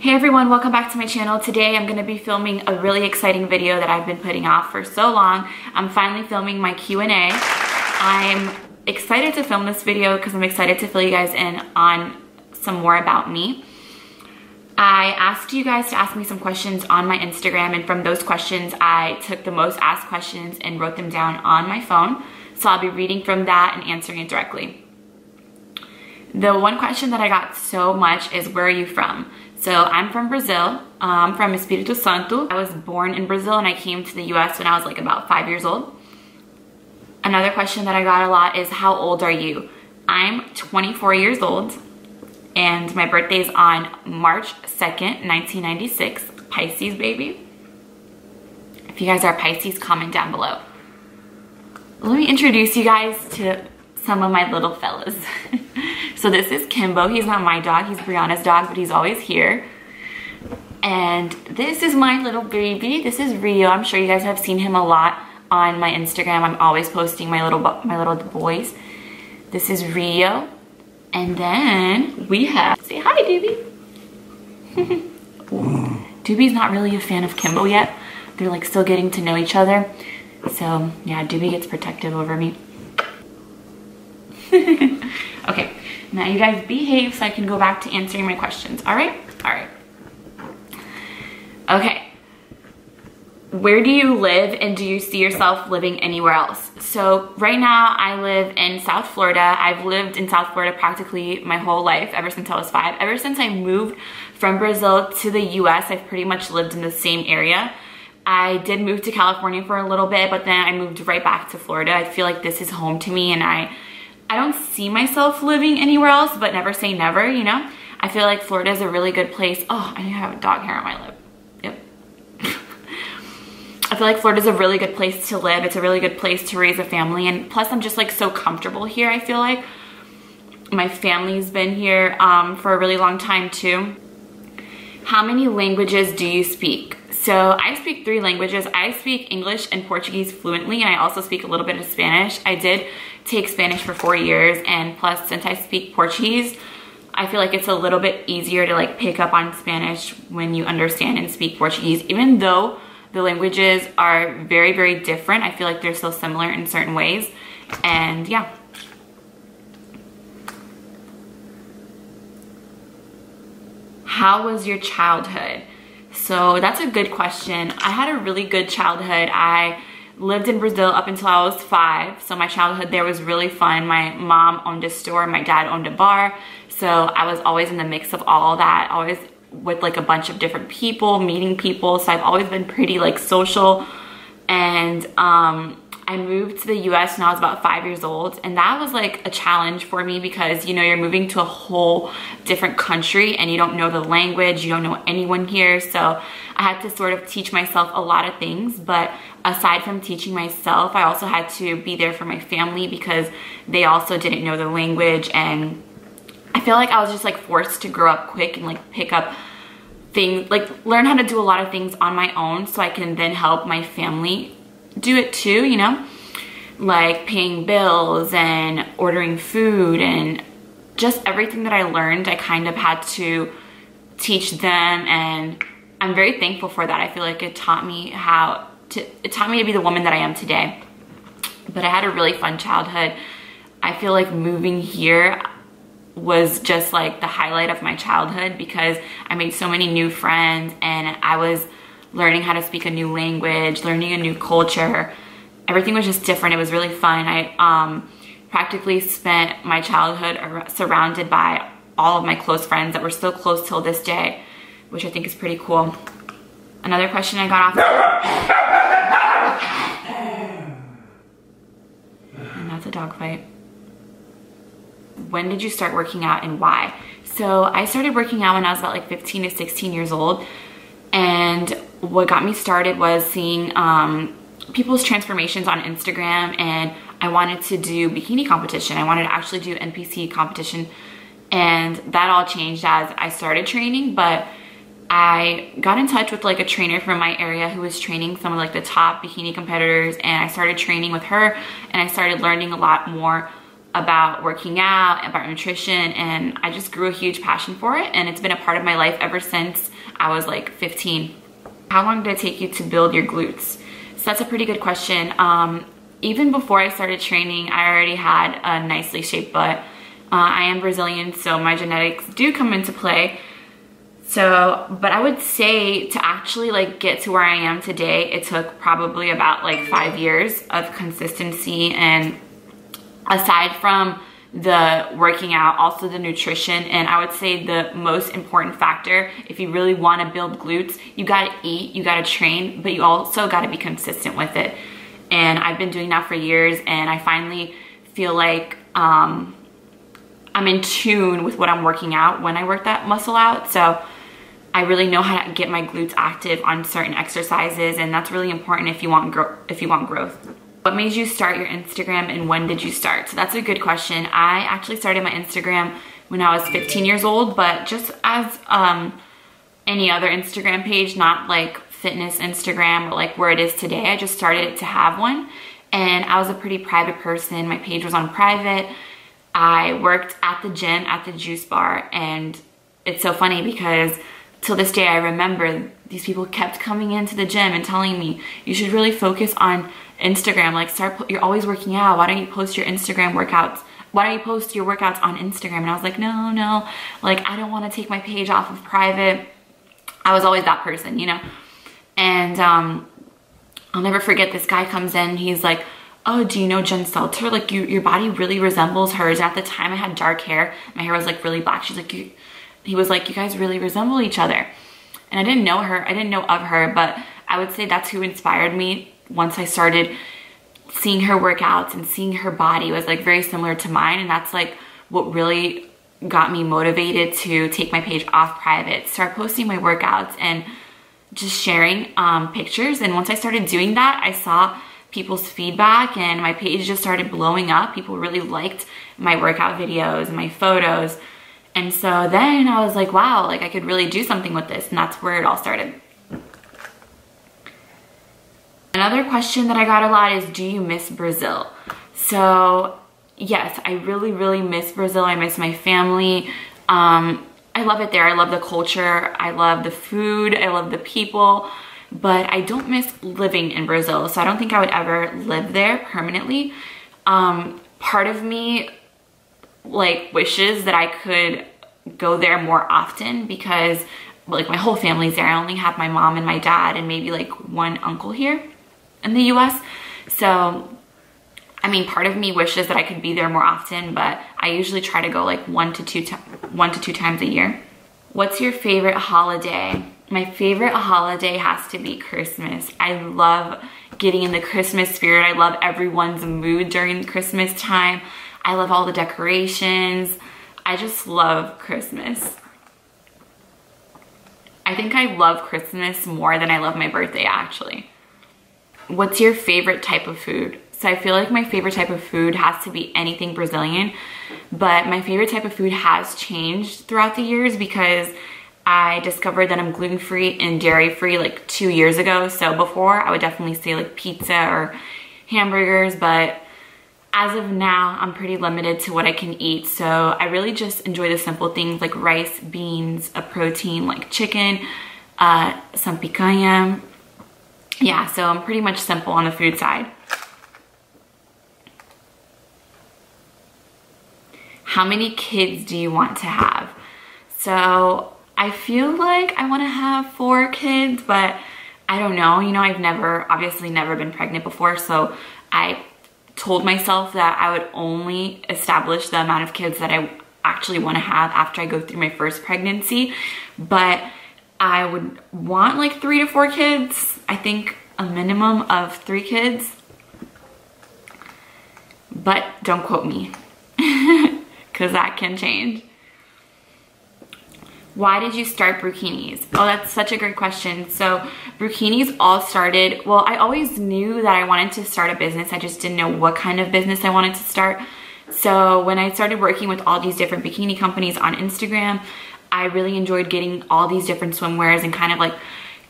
Hey everyone, welcome back to my channel. Today I'm going to be filming a really exciting video that I've been putting off for so long. I'm finally filming my Q&A. I'm excited to film this video because I'm excited to fill you guys in on some more about me. I asked you guys to ask me some questions on my Instagram, and from those questions I took the most asked questions and wrote them down on my phone. So I'll be reading from that and answering it directly. The one question that I got so much is, where are you from? So I'm from Brazil. I'm from Espírito Santo. I was born in Brazil and I came to the US when I was like about 5 years old. Another question that I got a lot is, how old are you? I'm 24 years old and my birthday is on March 2nd, 1996. Pisces, baby. If you guys are Pisces, comment down below. Let me introduce you guys to some of my little fellas. So this is Kimbo. He's not my dog, he's Brianna's dog, but he's always here. And this is my little baby. This is Rio. I'm sure you guys have seen him a lot on my Instagram. I'm always posting my little boys. This is Rio. And then we have, say hi, Doobie. Doobie's not really a fan of Kimbo yet. They're like still getting to know each other. So yeah, Doobie gets protective over me. Okay, now you guys behave so I can go back to answering my questions. All right? All right. Okay. Where do you live and do you see yourself living anywhere else? So right now I live in South Florida. I've lived in South Florida practically my whole life, ever since I was 5. Ever since I moved from Brazil to the US, I've pretty much lived in the same area. I did move to California for a little bit, but then I moved right back to Florida. I feel like this is home to me, and I don't see myself living anywhere else, but never say never, you know? I feel like Florida is a really good place. Oh, I have a dog hair on my lip. Yep. I feel like Florida is a really good place to live. It's a really good place to raise a family. And plus I'm just like so comfortable here, I feel like. My family's been here for a really long time too. How many languages do you speak? So I speak 3 languages. I speak English and Portuguese fluently, and I also speak a little bit of Spanish. I did take Spanish for 4 years, and plus since I speak Portuguese, I feel like it's a little bit easier to like pick up on Spanish when you understand and speak Portuguese. Even though the languages are very, very different, I feel like they're still similar in certain ways. And yeah. How was your childhood? So that's a good question. I had a really good childhood. I lived in Brazil up until I was 5. So my childhood there was really fun. My mom owned a store, my dad owned a bar. So I was always in the mix of all that, always with like a bunch of different people, meeting people. So I've always been pretty like social. And I moved to the US when I was about 5 years old, and that was like a challenge for me because, you know, you're moving to a whole different country and you don't know the language, you don't know anyone here. So I had to sort of teach myself a lot of things, but aside from teaching myself, I also had to be there for my family because they also didn't know the language. And I feel like I was just like forced to grow up quick and like pick up things, like learn how to do a lot of things on my own so I can then help my family do it too, you know, like paying bills and ordering food, and just everything that I learned I kind of had to teach them, and I'm very thankful for that. I feel like it taught me to be the woman that I am today. But I had a really fun childhood. I feel like moving here was just like the highlight of my childhood because I made so many new friends, and I was learning how to speak a new language, learning a new culture. Everything was just different. It was really fun. I practically spent my childhood surrounded by all of my close friends that were still close till this day, which I think is pretty cool. Another question I got off. And that's a dog fight. When did you start working out and why? So I started working out when I was about like 15 to 16 years old. And what got me started was seeing people's transformations on Instagram, and I wanted to do bikini competition. I wanted to actually do NPC competition, and that all changed as I started training. But I got in touch with like a trainer from my area who was training some of like the top bikini competitors, and I started training with her, and I started learning a lot more about working out, about nutrition, and I just grew a huge passion for it, and it's been a part of my life ever since I was like 15. How long did it take you to build your glutes? So that's a pretty good question. Even before I started training, I already had a nicely shaped butt. I am Brazilian, so my genetics do come into play. So, but I would say to actually like get to where I am today, it took probably about like 5 years of consistency, and aside from the working out, also the nutrition. And I would say the most important factor, if you really want to build glutes, you got to eat, you got to train, but you also got to be consistent with it. And I've been doing that for years, and I finally feel like I'm in tune with what I'm working out when I work that muscle out. So I really know how to get my glutes active on certain exercises, and that's really important if you want growth. What made you start your Instagram, and when did you start? So that's a good question. I actually started my Instagram when I was 15 years old, but just as any other Instagram page, not like fitness Instagram or like where it is today. I just started to have one, and I was a pretty private person. My page was on private. I worked at the gym, at the juice bar, and it's so funny because till this day I remember these people kept coming into the gym and telling me, you should really focus on Instagram, like you're always working out, why don't you post your Instagram workouts? Why don't you post your workouts on Instagram? And I was like, no, like I don't want to take my page off of private. I was always that person, you know? And I'll never forget, this guy comes in, he's like, oh, do you know Jen Selter? Like your body really resembles hers. And at the time I had dark hair, my hair was like really black. She's like, he was like, you guys really resemble each other. And I didn't know her, I didn't know of her, but I would say that's who inspired me. Once I started seeing her workouts and seeing her body was like very similar to mine, and that's like what really got me motivated to take my page off private, start posting my workouts and just sharing pictures. And once I started doing that, I saw people's feedback and my page just started blowing up. People really liked my workout videos and my photos. And so then I was like, wow, like I could really do something with this. And that's where it all started. Another question that I got a lot is, do you miss Brazil? So yes, I really miss Brazil. I miss my family. I love it there. I love the culture. I love the food. I love the people, but I don't miss living in Brazil. So I don't think I would ever live there permanently. Part of me like wishes that I could go there more often because like my whole family's there. I only have my mom and my dad and maybe like one uncle here in the US. So I mean, part of me wishes that I could be there more often, but I usually try to go like 1 to 2 times a year. What's your favorite holiday? My favorite holiday has to be Christmas. I love getting in the Christmas spirit. I love everyone's mood during Christmas time. I love all the decorations. I just love Christmas. I think I love Christmas more than I love my birthday, actually. What's your favorite type of food? So I feel like my favorite type of food has to be anything Brazilian, but my favorite type of food has changed throughout the years because I discovered that I'm gluten-free and dairy-free like 2 years ago. So before I would definitely say like pizza or hamburgers, but as of now, I'm pretty limited to what I can eat. So I really just enjoy the simple things like rice, beans, a protein like chicken, some picanha. Yeah, so I'm pretty much simple on the food side. How many kids do you want to have? So I feel like I want to have 4 kids, but I don't know. You know, I've obviously never been pregnant before. So I told myself that I would only establish the amount of kids that I actually want to have after I go through my first pregnancy. But I would want like 3 to 4 kids. I think a minimum of 3 kids. But don't quote me. Because that can change. Why did you start Brukinis? Oh, that's such a great question. So Brukinis all started, well, I always knew that I wanted to start a business. I just didn't know what kind of business I wanted to start. So when I started working with all these different bikini companies on Instagram, I really enjoyed getting all these different swimwears and kind of like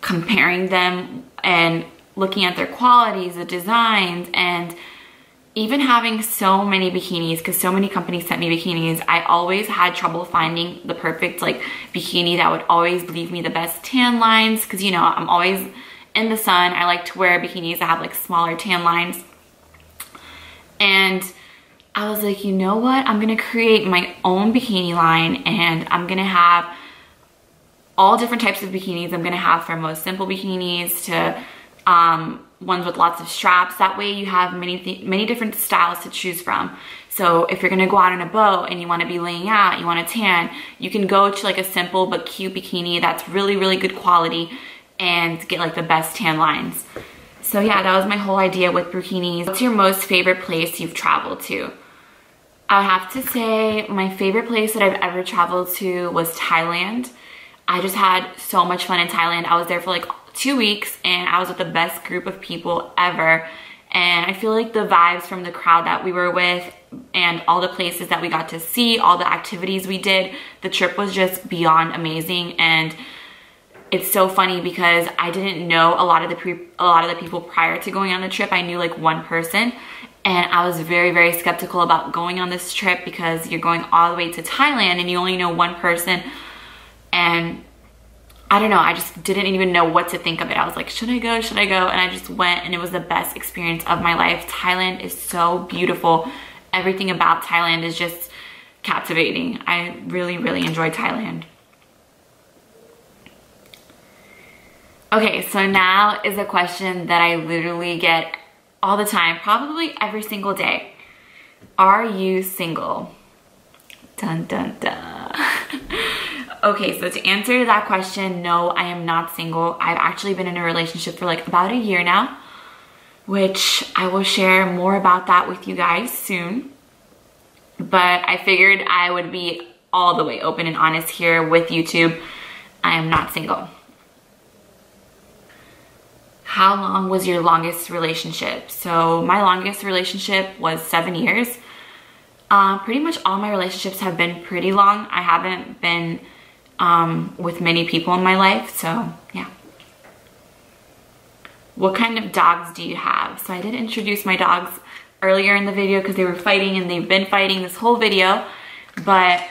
comparing them and looking at their qualities, the designs, and even having so many bikinis, because so many companies sent me bikinis, I always had trouble finding the perfect like bikini that would always leave me the best tan lines, because you know, I'm always in the sun. I like to wear bikinis that have like smaller tan lines. And I was like, you know what? I'm gonna create my own bikini line, and I'm gonna have all different types of bikinis. I'm gonna have from most simple bikinis to ones with lots of straps. That way you have many different styles to choose from. So if you're gonna go out on a boat and you wanna be laying out, you want to tan, you can go to like a simple but cute bikini that's really, really good quality and get like the best tan lines. So yeah, that was my whole idea with Brukinis. What's your most favorite place you've traveled to? I have to say my favorite place that I've ever traveled to was Thailand. I just had so much fun in Thailand. I was there for like 2 weeks and I was with the best group of people ever. And I feel like the vibes from the crowd that we were with and all the places that we got to see, all the activities we did, the trip was just beyond amazing. And it's so funny because I didn't know a lot of the people prior to going on the trip. I knew like one person, and I was very, very skeptical about going on this trip because you're going all the way to Thailand and you only know one person. And I don't know, I just didn't even know what to think of it. I was like, should I go? Should I go? And I just went, and it was the best experience of my life. Thailand is so beautiful. Everything about Thailand is just captivating. I really, really enjoyed Thailand. Okay, so now is a question that I literally get all the time, probably every single day. Are you single? Dun, dun, dun. Okay, so to answer that question, no, I am not single. I've actually been in a relationship for like about a year now, which I will share more about that with you guys soon. But I figured I would be all the way open and honest here with YouTube. I am not single. How long was your longest relationship? So my longest relationship was 7 years. Pretty much all my relationships have been pretty long. I haven't been with many people in my life, so yeah. What kind of dogs do you have? So I did introduce my dogs earlier in the video because they were fighting, and they've been fighting this whole video. But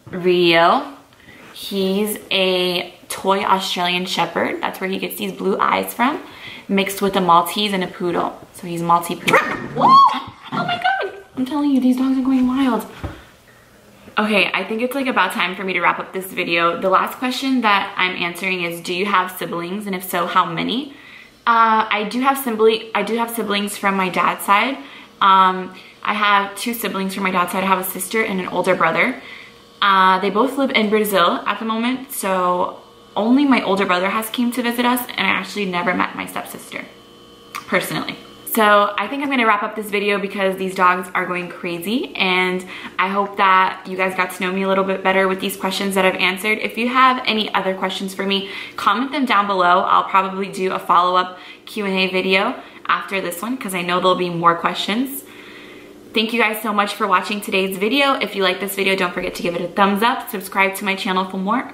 Rio, he's a toy Australian Shepherd. That's where he gets these blue eyes from, mixed with a Maltese and a poodle. So he's multi-poodle. Oh my God, I'm telling you, these dogs are going wild. Okay, I think it's like about time for me to wrap up this video. The last question that I'm answering is, do you have siblings? And if so, how many? I do have siblings from my dad's side. I have 2 siblings from my dad's side. I have a sister and an older brother. They both live in Brazil at the moment, so only my older brother has came to visit us, and I actually never met my stepsister personally. So I think I'm gonna wrap up this video because these dogs are going crazy, and I hope that you guys got to know me a little bit better with these questions that I've answered. If you have any other questions for me, comment them down below. I'll probably do a follow-up Q&A video after this one because I know there'll be more questions. Thank you guys so much for watching today's video. If you like this video, don't forget to give it a thumbs up, subscribe to my channel for more.